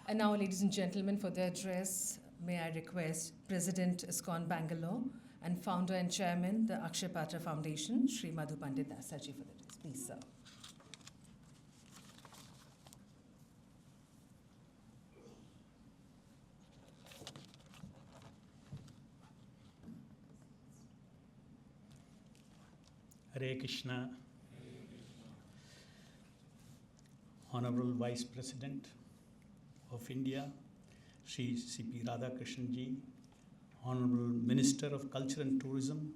And now, ladies and gentlemen, for their address, may I request President ISKCON Bangalore and founder and chairman, the Akshay Patra Foundation, Shri Madhu Pandit Dasaji, for the address. Please, sir. Hare Krishna. Honourable Vice President of India, Shri C.P. Radhakrishnan ji, Honourable Minister of Culture and Tourism,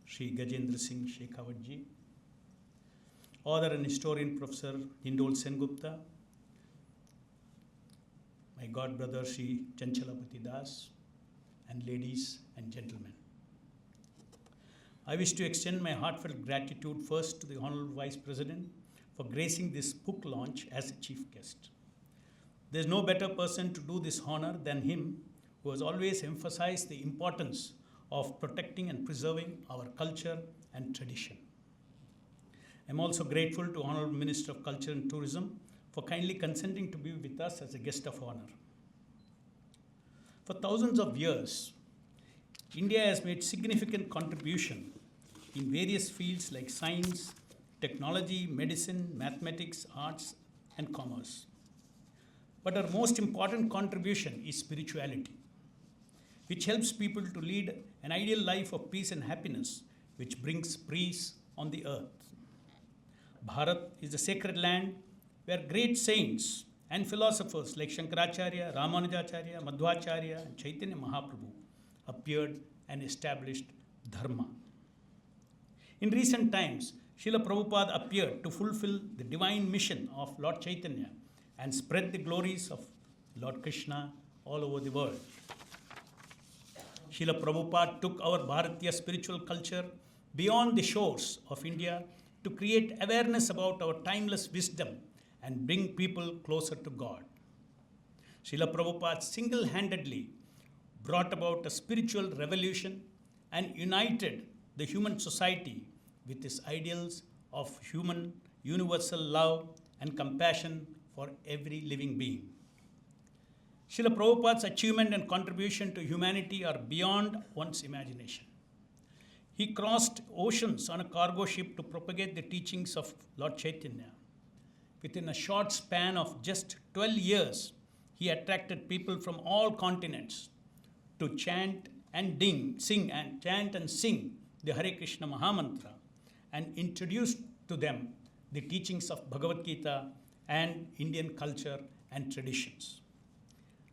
Shri Gajendra Singh Shekhawat ji, author and historian Professor Hindol Sengupta, my god brother Shri Chanchalapati Das, and ladies and gentlemen. I wish to extend my heartfelt gratitude first to the Honourable Vice President for gracing this book launch as a chief guest. There is no better person to do this honor than him, who has always emphasized the importance of protecting and preserving our culture and tradition. I am also grateful to Honourable Minister of Culture and Tourism for kindly consenting to be with us as a guest of honor. For thousands of years, India has made significant contribution in various fields like science, technology, medicine, mathematics, arts, and commerce. But our most important contribution is spirituality, which helps people to lead an ideal life of peace and happiness, which brings peace on the earth. Bharat is the sacred land where great saints and philosophers like Shankaracharya, Ramanujacharya, Madhvacharya, and Chaitanya Mahaprabhu appeared and established Dharma. In recent times, Srila Prabhupada appeared to fulfill the divine mission of Lord Chaitanya and spread the glories of Lord Krishna all over the world. Srila Prabhupada took our Bharatiya spiritual culture beyond the shores of India to create awareness about our timeless wisdom and bring people closer to God. Srila Prabhupada single-handedly brought about a spiritual revolution and united the human society with his ideals of human universal love and compassion for every living being. Srila Prabhupada's achievement and contribution to humanity are beyond one's imagination. He crossed oceans on a cargo ship to propagate the teachings of Lord Chaitanya. Within a short span of just 12 years, he attracted people from all continents to chant and sing the Hare Krishna Mahamantra and introduced to them the teachings of Bhagavad Gita and Indian culture and traditions.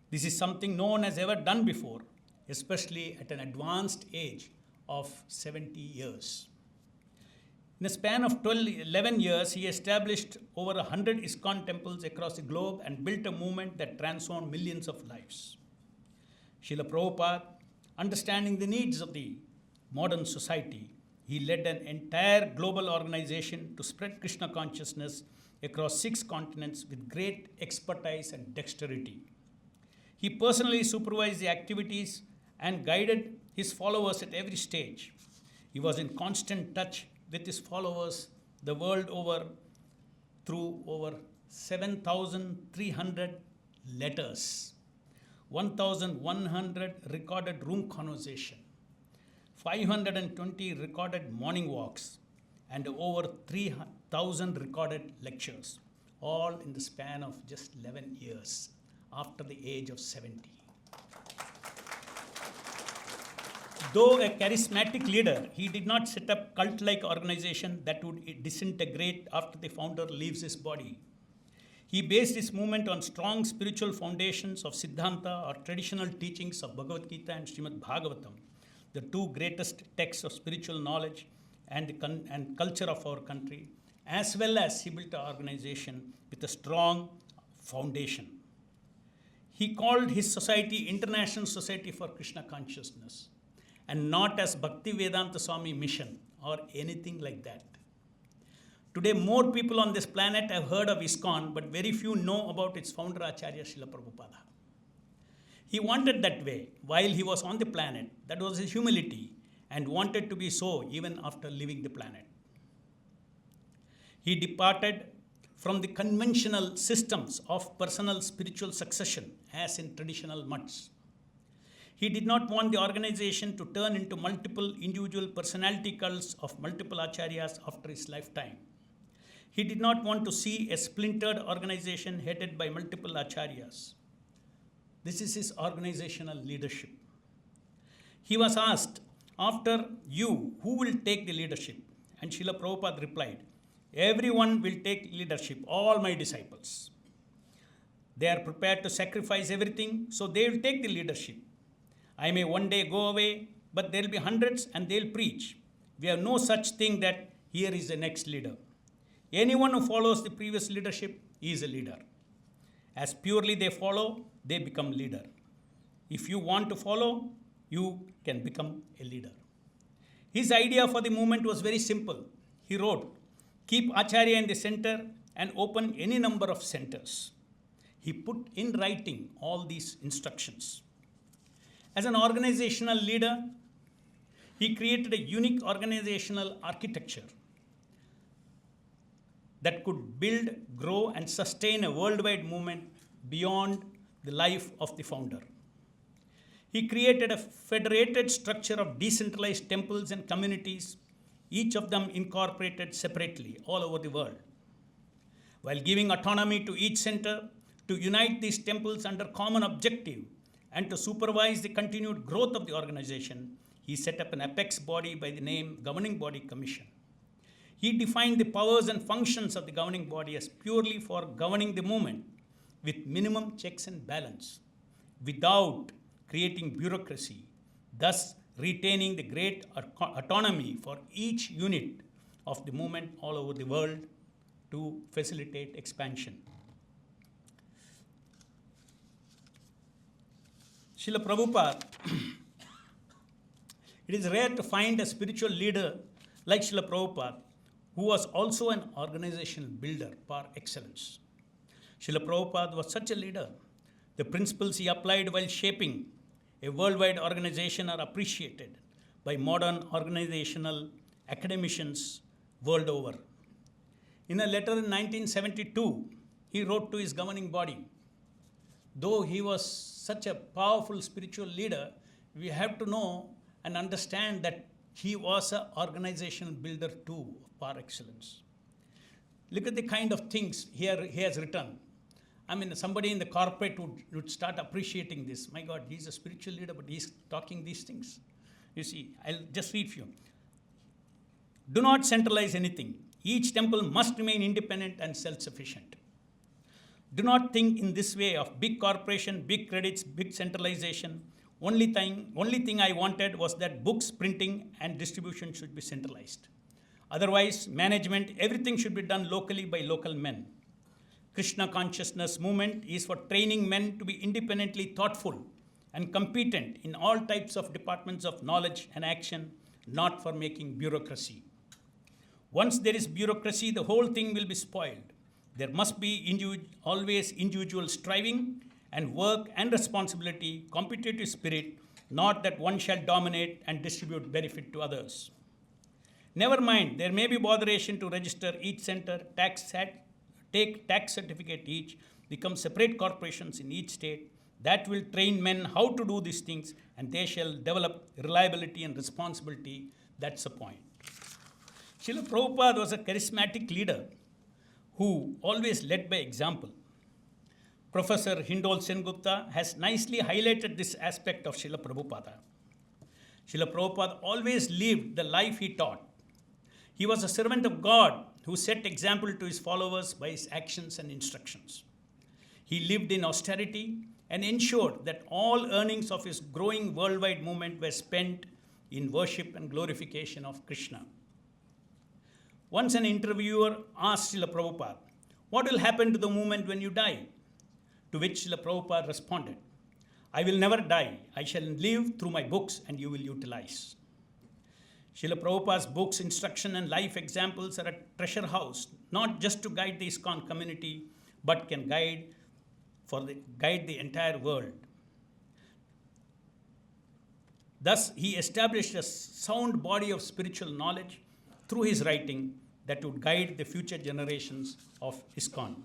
This is something no one has ever done before, especially at an advanced age of 70 years. In a span of 11 years, he established over 100 ISKCON temples across the globe and built a movement that transformed millions of lives. Srila Prabhupada, understanding the needs of the modern society, he led an entire global organization to spread Krishna consciousness across 6 continents with great expertise and dexterity. He personally supervised the activities and guided his followers at every stage. He was in constant touch with his followers the world over through over 7,300 letters, 1,100 recorded room conversation, 520 recorded morning walks, and over 3,000 recorded lectures, all in the span of just 11 years after the age of 70. Though a charismatic leader, he did not set up cult-like organization that would disintegrate after the founder leaves his body. He based his movement on strong spiritual foundations of Siddhanta or traditional teachings of Bhagavad Gita and Srimad Bhagavatam, the 2 greatest texts of spiritual knowledge and culture of our country, as well as he built an organization with a strong foundation. He called his society International Society for Krishna Consciousness, and not as Bhakti Vedanta Swami Mission or anything like that. Today, more people on this planet have heard of ISKCON, but very few know about its founder, Acharya Srila Prabhupada. He wanted that way while he was on the planet. That was his humility, and wanted to be so even after leaving the planet. He departed from the conventional systems of personal spiritual succession as in traditional mutts. He did not want the organization to turn into multiple individual personality cults of multiple acharyas after his lifetime. He did not want to see a splintered organization headed by multiple acharyas. This is his organizational leadership. He was asked, after you, who will take the leadership? And Srila Prabhupada replied, everyone will take leadership, all my disciples. They are prepared to sacrifice everything, so they will take the leadership. I may one day go away, but there will be hundreds and they'll preach. We have no such thing that here is the next leader. Anyone who follows the previous leadership is a leader. As purely they follow, they become leader. If you want to follow, you can become a leader. His idea for the movement was very simple. He wrote, keep Acharya in the center and open any number of centers. He put in writing all these instructions. As an organizational leader, he created a unique organizational architecture that could build, grow, and sustain a worldwide movement beyond the life of the founder. He created a federated structure of decentralized temples and communities, each of them incorporated separately all over the world. While giving autonomy to each center to unite these temples under common objective and to supervise the continued growth of the organization, he set up an apex body by the name Governing Body Commission. He defined the powers and functions of the governing body as purely for governing the movement with minimum checks and balance, without creating bureaucracy, thus retaining the great autonomy for each unit of the movement all over the world to facilitate expansion. Srila Prabhupada, it is rare to find a spiritual leader like Srila Prabhupada, who was also an organizational builder par excellence. Srila Prabhupada was such a leader. The principles he applied while shaping a worldwide organization are appreciated by modern organizational academicians world over. In a letter in 1972, he wrote to his governing body, though he was such a powerful spiritual leader, we have to know and understand that he was an organizational builder too, par excellence. Look at the kind of things here he has written. I mean, somebody in the corporate would start appreciating this. My God, he's a spiritual leader, but he's talking these things. You see, I'll just read for you. Do not centralize anything. Each temple must remain independent and self-sufficient. Do not think in this way of big corporation, big credits, big centralization. Only thing I wanted was that books, printing, and distribution should be centralized. Otherwise, management, everything should be done locally by local men. Krishna consciousness movement is for training men to be independently thoughtful and competent in all types of departments of knowledge and action, not for making bureaucracy. Once there is bureaucracy, the whole thing will be spoiled. There must be always individual striving and work and responsibility, competitive spirit, not that one shall dominate and distribute benefit to others. Never mind, there may be botheration to register each center, take tax certificate each, become separate corporations in each state. That will train men how to do these things, and they shall develop reliability and responsibility. That's the point. Srila Prabhupada was a charismatic leader who always led by example. Professor Hindol Sengupta has nicely highlighted this aspect of Srila Prabhupada. Srila Prabhupada always lived the life he taught. He was a servant of God who set example to his followers by his actions and instructions. He lived in austerity and ensured that all earnings of his growing worldwide movement were spent in worship and glorification of Krishna. Once an interviewer asked Srila Prabhupada, "What will happen to the movement when you die?" To which Srila Prabhupada responded, "I will never die. I shall live through my books and you will utilize." Srila Prabhupada's books, instruction, and life examples are a treasure house, not just to guide the ISKCON community, but can guide the entire world. Thus, he established a sound body of spiritual knowledge through his writing that would guide the future generations of ISKCON.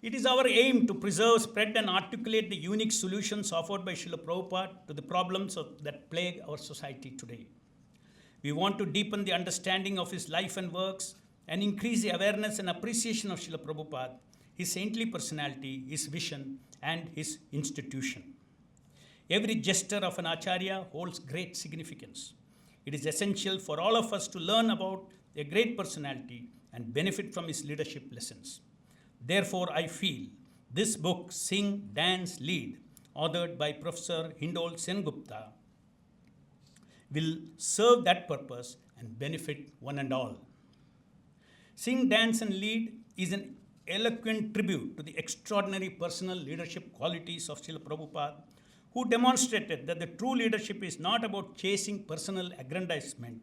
It is our aim to preserve, spread, and articulate the unique solutions offered by Srila Prabhupada to the problems that plague our society today. We want to deepen the understanding of his life and works and increase the awareness and appreciation of Srila Prabhupada, his saintly personality, his vision, and his institution. Every gesture of an Acharya holds great significance. It is essential for all of us to learn about a great personality and benefit from his leadership lessons. Therefore, I feel this book, Sing, Dance, Lead, authored by Professor Hindol Sengupta, will serve that purpose and benefit one and all. Sing, Dance, and Lead is an eloquent tribute to the extraordinary personal leadership qualities of Srila Prabhupada, who demonstrated that the true leadership is not about chasing personal aggrandizement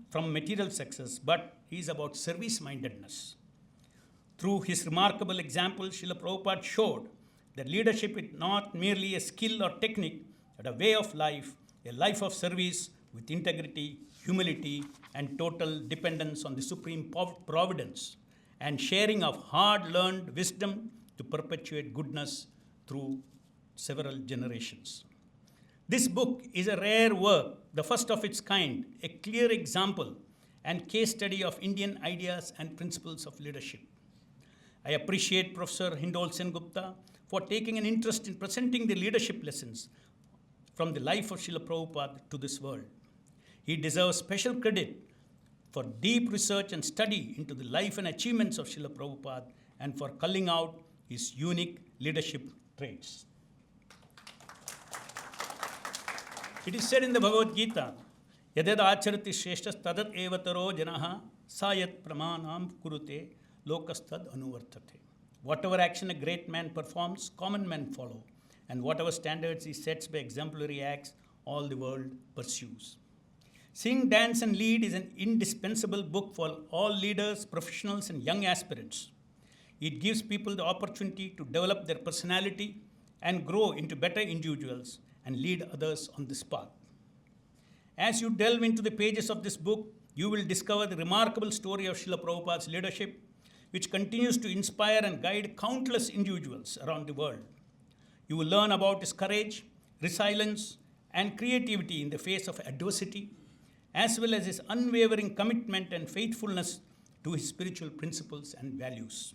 from material success, but is about service-mindedness. Through his remarkable example, Srila Prabhupada showed that leadership is not merely a skill or technique, but a way of life, a life of service with integrity, humility, and total dependence on the supreme providence, and sharing of hard-learned wisdom to perpetuate goodness through several generations. This book is a rare work, the first of its kind, a clear example and case study of Indian ideas and principles of leadership. I appreciate Professor Hindol Sengupta for taking an interest in presenting the leadership lessons from the life of Srila Prabhupada to this world. He deserves special credit for deep research and study into the life and achievements of Srila Prabhupada and for culling out his unique leadership traits. It is said in the Bhagavad Gita, Yadad acharati shreshtas tadat evataro janaha sayat pramanam kurute lokastad anuvartate. Whatever action a great man performs, common men follow, and whatever standards he sets by exemplary acts, all the world pursues. Sing, Dance, and Lead is an indispensable book for all leaders, professionals, and young aspirants. It gives people the opportunity to develop their personality and grow into better individuals and lead others on this path. As you delve into the pages of this book, you will discover the remarkable story of Srila Prabhupada's leadership, which continues to inspire and guide countless individuals around the world. You will learn about his courage, resilience, and creativity in the face of adversity, as well as his unwavering commitment and faithfulness to his spiritual principles and values.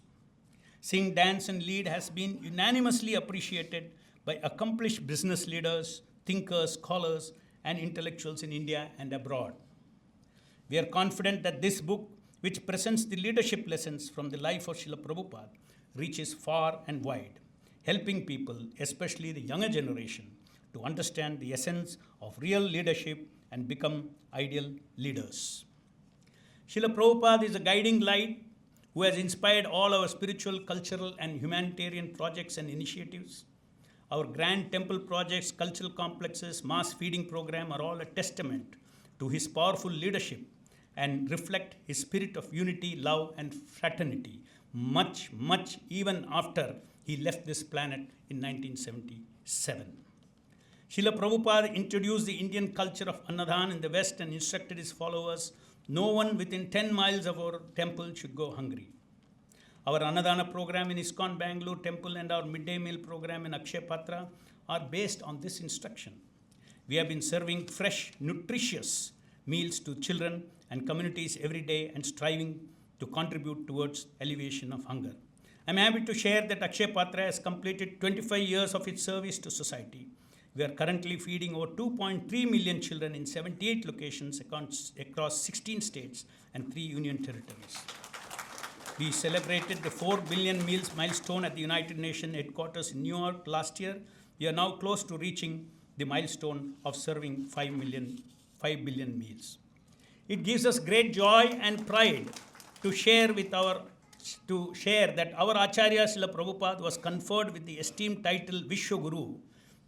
Sing, Dance, and Lead has been unanimously appreciated by accomplished business leaders, thinkers, scholars, and intellectuals in India and abroad. We are confident that this book, which presents the leadership lessons from the life of Srila Prabhupada, reaches far and wide, helping people, especially the younger generation, to understand the essence of real leadership and become ideal leaders. Srila Prabhupada is a guiding light who has inspired all our spiritual, cultural, and humanitarian projects and initiatives. Our grand temple projects, cultural complexes, mass feeding program are all a testament to his powerful leadership and reflect his spirit of unity, love, and fraternity, much even after he left this planet in 1977. Srila Prabhupada introduced the Indian culture of Annadan in the West and instructed his followers, no one within 10 miles of our temple should go hungry. Our Annadana program in ISKCON Bangalore temple and our midday meal program in Akshay Patra are based on this instruction. We have been serving fresh, nutritious meals to children and communities every day and striving to contribute towards alleviation of hunger. I'm happy to share that Akshay Patra has completed 25 years of its service to society. We are currently feeding over 2.3 million children in 78 locations across 16 states and 3 union territories. We celebrated the 4 billion meals milestone at the United Nations headquarters in New York last year. We are now close to reaching the milestone of serving 5 billion meals. It gives us great joy and pride to share that our Acharya Srila Prabhupada was conferred with the esteemed title Vishwaguru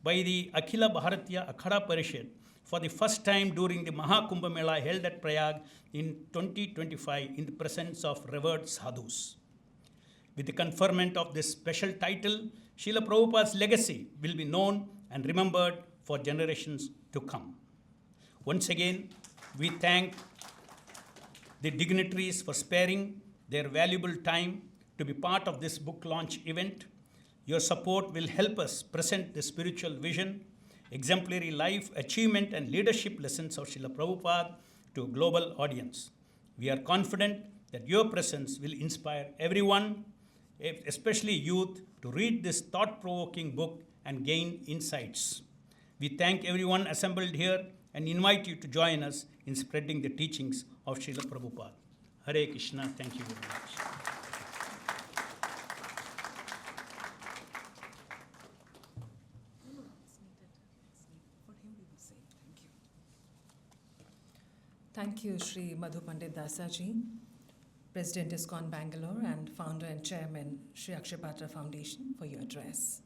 by the Akhila Bharatiya Akhada Parishad for the first time during the Mahakumbha Mela held at Prayag in 2025 in the presence of revered sadhus. With the conferment of this special title, Srila Prabhupada's legacy will be known and remembered for generations to come. Once again, we thank the dignitaries for sparing their valuable time to be part of this book launch event. Your support will help us present the spiritual vision, exemplary life, achievement, and leadership lessons of Srila Prabhupada to a global audience. We are confident that your presence will inspire everyone, especially youth, to read this thought-provoking book and gain insights. We thank everyone assembled here and invite you to join us in spreading the teachings of Srila Prabhupada. Hare Krishna. Thank you very much. Thank you, Shri Madhu Pandit Dasaji, President ISKCON Bangalore and Founder and Chairman, Shri Akshaya Patra Foundation, for your address.